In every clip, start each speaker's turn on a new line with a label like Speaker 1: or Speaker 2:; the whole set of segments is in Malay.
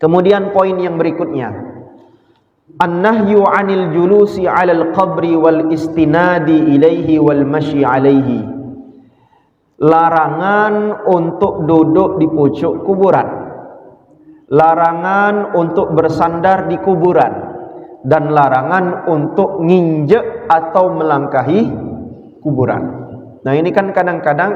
Speaker 1: Kemudian poin yang berikutnya, an-nahyu 'anil julusi 'alal qabri wal istinadi ilaihi wal masyi 'alaihi. Larangan untuk duduk di pucuk kuburan, larangan untuk bersandar di kuburan, dan larangan untuk nginjek atau melangkahi kuburan. Nah, ini kan kadang-kadang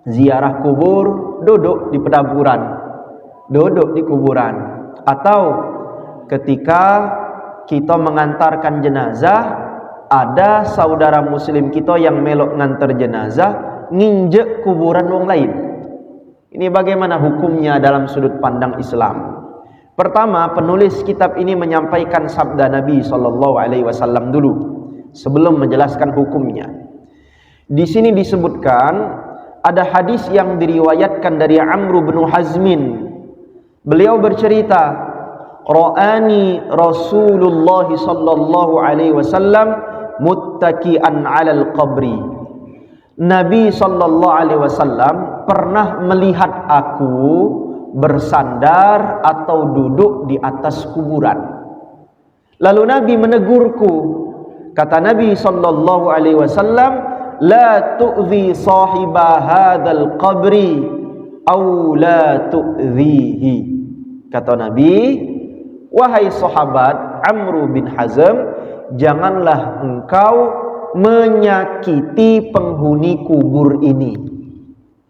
Speaker 1: ziarah kubur duduk di pedaburan, duduk di kuburan, atau ketika kita mengantarkan jenazah, ada saudara muslim kita yang melok ngantar jenazah nginjek kuburan orang lain. Ini bagaimana hukumnya dalam sudut pandang Islam? Pertama, penulis kitab ini menyampaikan sabda Nabi SAW dulu sebelum menjelaskan hukumnya. Di sini disebutkan ada hadis yang diriwayatkan dari Amr bin Hazmin. Beliau bercerita, ra'ani Rasulullah sallallahu alaihi wasallam muttaki'an 'alal qabri. Nabi sallallahu alaihi wasallam pernah melihat aku bersandar atau duduk di atas kuburan. Lalu Nabi menegurku. Kata Nabi sallallahu alaihi wasallam, la tu'zi sahiba hadzal qabri aw la tu'zihi. Kata Nabi, wahai sahabat Amr bin Hazm, janganlah engkau menyakiti penghuni kubur ini.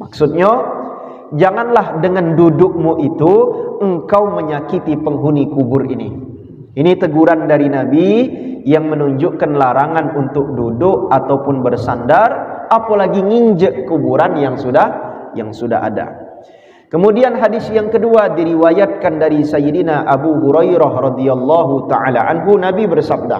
Speaker 1: Maksudnya, janganlah dengan dudukmu itu engkau menyakiti penghuni kubur ini. Ini teguran dari Nabi yang menunjukkan larangan untuk duduk ataupun bersandar, apalagi nginjek kuburan yang sudah ada. Kemudian hadis yang kedua diriwayatkan dari Sayyidina Abu Hurairah radhiyallahu taala anhu. Nabi bersabda,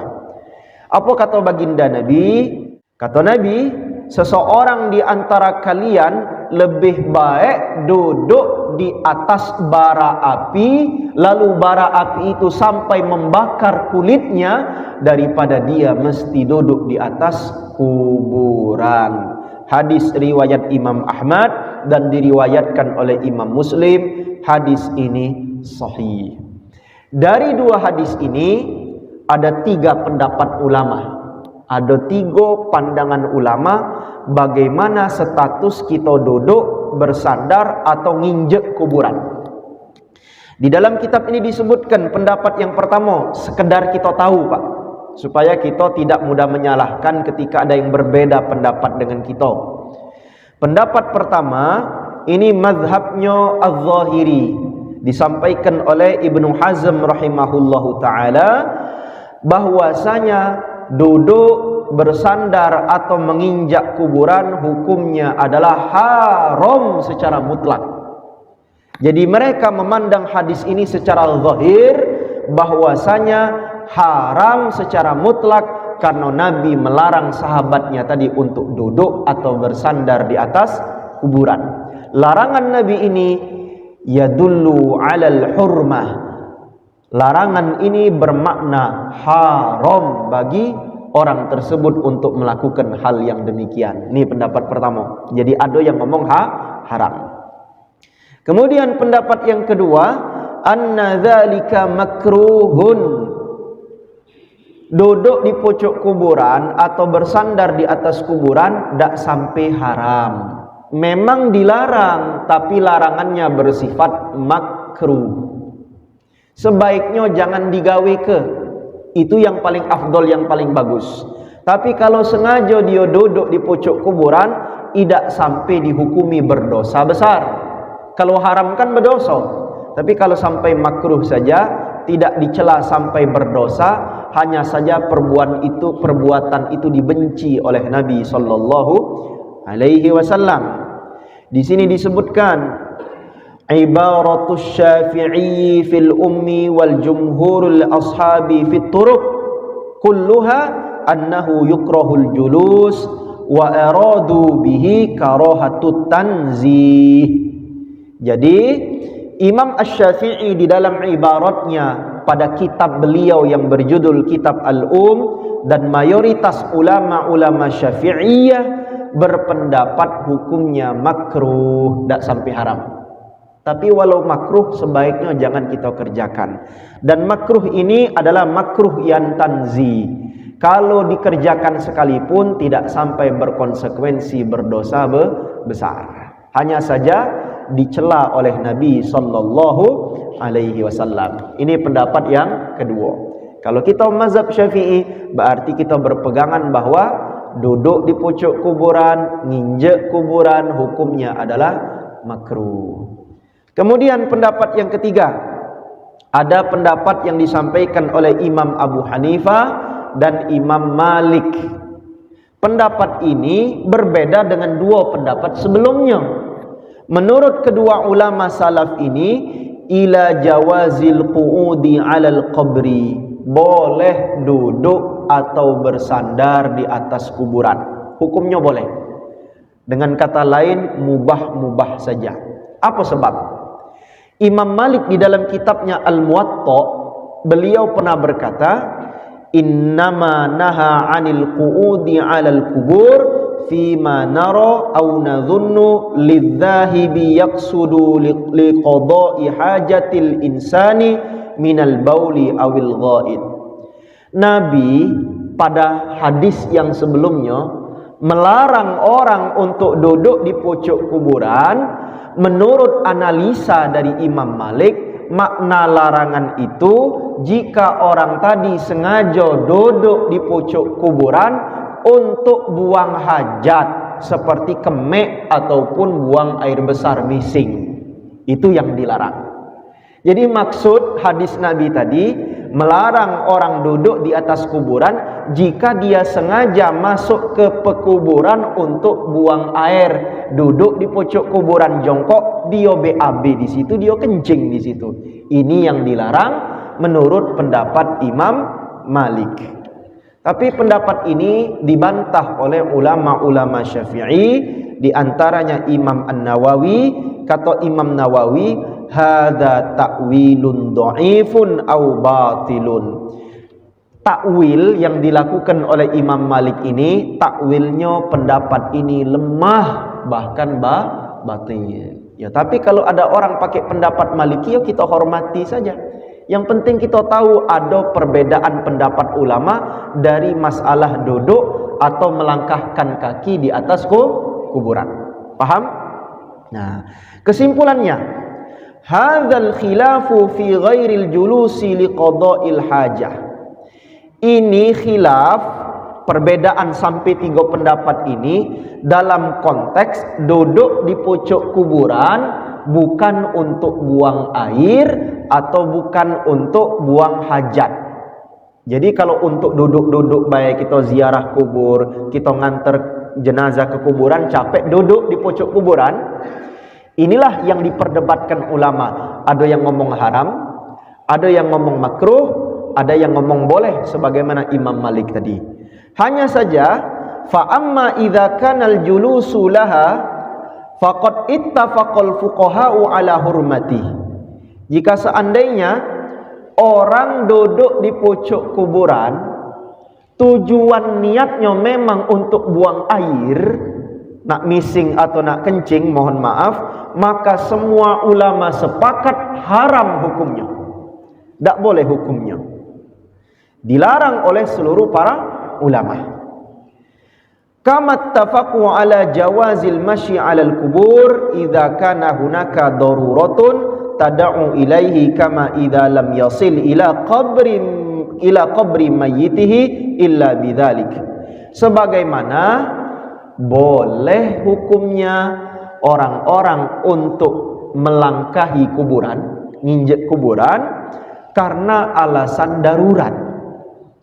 Speaker 1: apa kata baginda Nabi? Kata Nabi, seseorang di antara kalian lebih baik duduk di atas bara api, lalu bara api itu sampai membakar kulitnya, daripada dia mesti duduk di atas kuburan. Hadis riwayat Imam Ahmad dan diriwayatkan oleh Imam Muslim. Hadis ini sahih. Dari dua hadis ini ada tiga pendapat ulama, ada tiga pandangan ulama bagaimana status kita duduk, bersandar atau nginjek kuburan. Di dalam kitab ini disebutkan pendapat yang pertama, sekedar kita tahu Pak, supaya kita tidak mudah menyalahkan ketika ada yang berbeda pendapat dengan kita. Pendapat pertama, ini mazhabnya Az-Zahiri, disampaikan oleh Ibnu Hazm rahimahullahu ta'ala, bahwasanya duduk, bersandar atau menginjak kuburan hukumnya adalah haram secara mutlak. Jadi mereka memandang hadis ini secara zahir bahwasanya haram secara mutlak, karena Nabi melarang sahabatnya tadi untuk duduk atau bersandar di atas kuburan. Larangan Nabi ini yadullu 'alal hurmah. Larangan ini bermakna haram bagi orang tersebut untuk melakukan hal yang demikian. Ini pendapat pertama. Jadi ada yang ngomong haram. Kemudian pendapat yang kedua, anna dzalika makruhun. Duduk di pucuk kuburan atau bersandar di atas kuburan tidak sampai haram. Memang dilarang, tapi larangannya bersifat makruh. Sebaiknya jangan digawe ke. Itu yang paling afdol, yang paling bagus. Tapi kalau sengaja dia duduk di pucuk kuburan, tidak sampai dihukumi berdosa besar. Kalau haram kan berdosa. Tapi kalau sampai makruh saja, tidak dicela sampai berdosa, hanya saja perbuatan itu dibenci oleh Nabi sallallahu alaihi wasallam. Di sini disebutkan ibaratus Syafi'i fil ummi wal jumhurul ashabi fit turuq kulluha annahu yukrahul julus wa aradu bihi karahatut tanzih. Jadi Imam Asy-Syafi'i di dalam ibaratnya pada kitab beliau yang berjudul Kitab dan mayoritas ulama-ulama Syafi'iyah berpendapat hukumnya makruh, tidak sampai haram. Tapi walau makruh, sebaiknya jangan kita kerjakan. Dan makruh ini adalah makruh yang tanzi. Kalau dikerjakan sekalipun tidak sampai berkonsekuensi berdosa besar. Hanya saja dicela oleh Nabi sallallahu alaihi wasallam. Ini pendapat yang kedua. Kalau kita mazhab Syafi'i, berarti kita berpegangan bahwa duduk di pucuk kuburan, nginjek kuburan, hukumnya adalah makruh. Kemudian pendapat yang ketiga, ada pendapat yang disampaikan oleh Imam Abu Hanifah dan Imam Malik. Pendapat ini berbeda dengan dua pendapat sebelumnya. Menurut kedua ulama salaf ini, ila jawazil qu'udi 'alal qabri, boleh duduk atau bersandar di atas kuburan. Hukumnya boleh. Dengan kata lain, mubah-mubah saja. Apa sebab? Imam Malik di dalam kitabnya Al-Muwatta, beliau pernah berkata, innama naha 'anil qu'udi 'alal kubur fima nara aw nadhunnu lidzahibi yaqsudu liqada'i hajatil insani minal bauli awil ghaid. Nabi pada hadis yang sebelumnya melarang orang untuk duduk di pucuk kuburan. Menurut analisa dari Imam Malik, makna larangan itu jika orang tadi sengaja duduk di pucuk kuburan untuk buang hajat seperti kemek ataupun buang air besar mising, itu yang dilarang. Jadi maksud hadis Nabi tadi melarang orang duduk di atas kuburan jika dia sengaja masuk ke pekuburan untuk buang air. Duduk di pucuk kuburan jongkok, dia BAB di situ, dia kencing di situ. Ini yang dilarang menurut pendapat Imam Malik. Tapi pendapat ini dibantah oleh ulama-ulama Syafi'i, di antaranya Imam An-Nawawi. Kata Imam Nawawi, hadza ta'wilun dha'ifun au batilun. Takwil yang dilakukan oleh Imam Malik ini, takwilnya pendapat ini lemah, bahkan batil. Ya, tapi kalau ada orang pakai pendapat Maliki, ya kita hormati saja. Yang penting kita tahu ada perbedaan pendapat ulama dari masalah duduk atau melangkahkan kaki di atas kuburan. Paham? Nah, kesimpulannya, hadzal khilafu fi ghairil julusi liqada'il hajah. Ini khilaf, perbedaan sampai 3 pendapat ini dalam konteks duduk di pucuk kuburan bukan untuk buang air atau bukan untuk buang hajat. Jadi kalau untuk duduk-duduk, baik kita ziarah kubur, kita nganter jenazah ke kuburan, capek duduk di pucuk kuburan, inilah yang diperdebatkan ulama. Ada yang ngomong haram, ada yang ngomong makruh, ada yang ngomong boleh sebagaimana Imam Malik tadi. Hanya saja fa amma idza kana al-julusu laha faqad ittafaqal fuqaha'u ala hurmati. Jika seandainya orang duduk di pucuk kuburan, tujuan niatnya memang untuk buang air, nak mising atau nak kencing, mohon maaf, maka semua ulama sepakat haram hukumnya. Tak boleh hukumnya. Dilarang oleh seluruh para ulama. Kama tafaqu ala jawazil masyi ala al-kubur idza kana hunaka daruratun tad'u ilaihi kama idza lam yasil ila qabri mayyitihi illa bidzalik. Sebagaimana boleh hukumnya orang-orang untuk melangkahi kuburan, nginjek kuburan karena alasan darurat.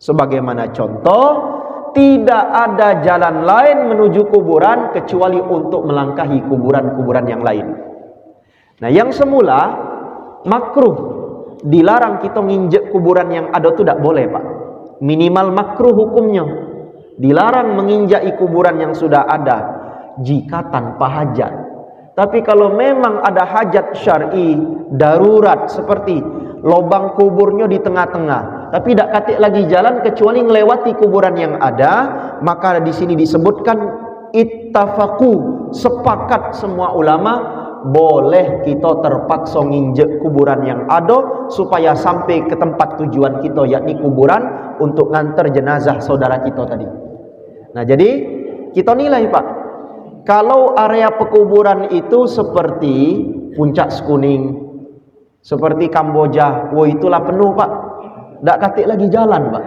Speaker 1: Sebagaimana contoh, tidak ada jalan lain menuju kuburan kecuali untuk melangkahi kuburan-kuburan yang lain. Nah, yang semula makruh, dilarang kita nginjek kuburan yang ada itu tidak boleh, Pak. Minimal makruh hukumnya. Dilarang menginjaki kuburan yang sudah ada jika tanpa hajat. Tapi kalau memang ada hajat syar'i, darurat, seperti lubang kuburnya di tengah-tengah, tapi tidak katik lagi jalan kecuali melewati kuburan yang ada, maka di sini disebutkan ittafaqu, sepakat semua ulama boleh kita terpaksa nginjek kuburan yang ada supaya sampai ke tempat tujuan kita, yakni kuburan, untuk ngantar jenazah saudara kita tadi. Nah, jadi kita nilai Pak, kalau area pekuburan itu seperti Puncak Sekuning, seperti Kamboja, wah itulah penuh Pak, tak katik lagi jalan Pak.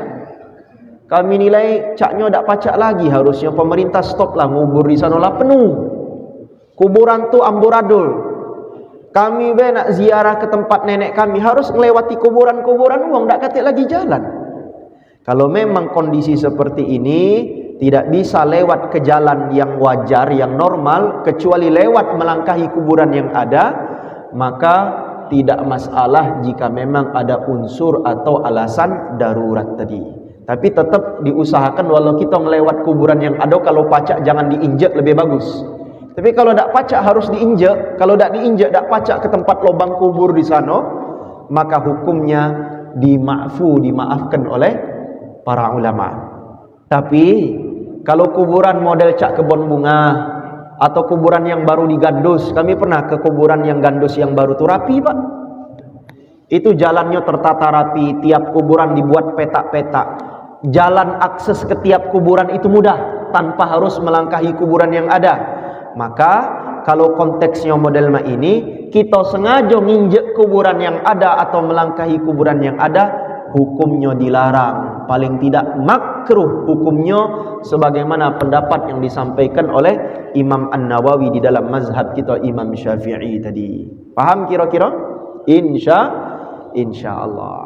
Speaker 1: Kami nilai caknya tak pacak lagi, harusnya pemerintah stop lah ngubur di sana lah, penuh. Kuburan tu amburadul. Kami nak ziarah ke tempat nenek kami harus melewati kuburan-kuburan uang, tak katik lagi jalan. Kalau memang kondisi seperti ini, tidak bisa lewat ke jalan yang wajar, yang normal, kecuali lewat melangkahi kuburan yang ada, maka tidak masalah jika memang ada unsur atau alasan darurat tadi. Tapi tetap diusahakan walau kita melewat kuburan yang ada, kalau pacak jangan diinjak, lebih bagus. Tapi kalau tak pacak harus diinjak, kalau tak diinjak, tak pacak ke tempat lubang kubur di sana, maka hukumnya dimaafkan oleh para ulama. Tapi kalau kuburan model cak kebun bunga atau kuburan yang baru digandus, kami pernah ke kuburan yang gandus yang baru tu rapi Pak. Itu jalannya tertata rapi, tiap kuburan dibuat petak-petak. Jalan akses ke tiap kuburan itu mudah, tanpa harus melangkahi kuburan yang ada. Maka kalau konteksnya model ini, kita sengaja nginjek kuburan yang ada atau melangkahi kuburan yang ada, hukumnya dilarang, paling tidak makruh hukumnya, sebagaimana pendapat yang disampaikan oleh Imam An-Nawawi di dalam mazhab kita Imam Syafi'i tadi. Paham kira-kira? Insya Allah.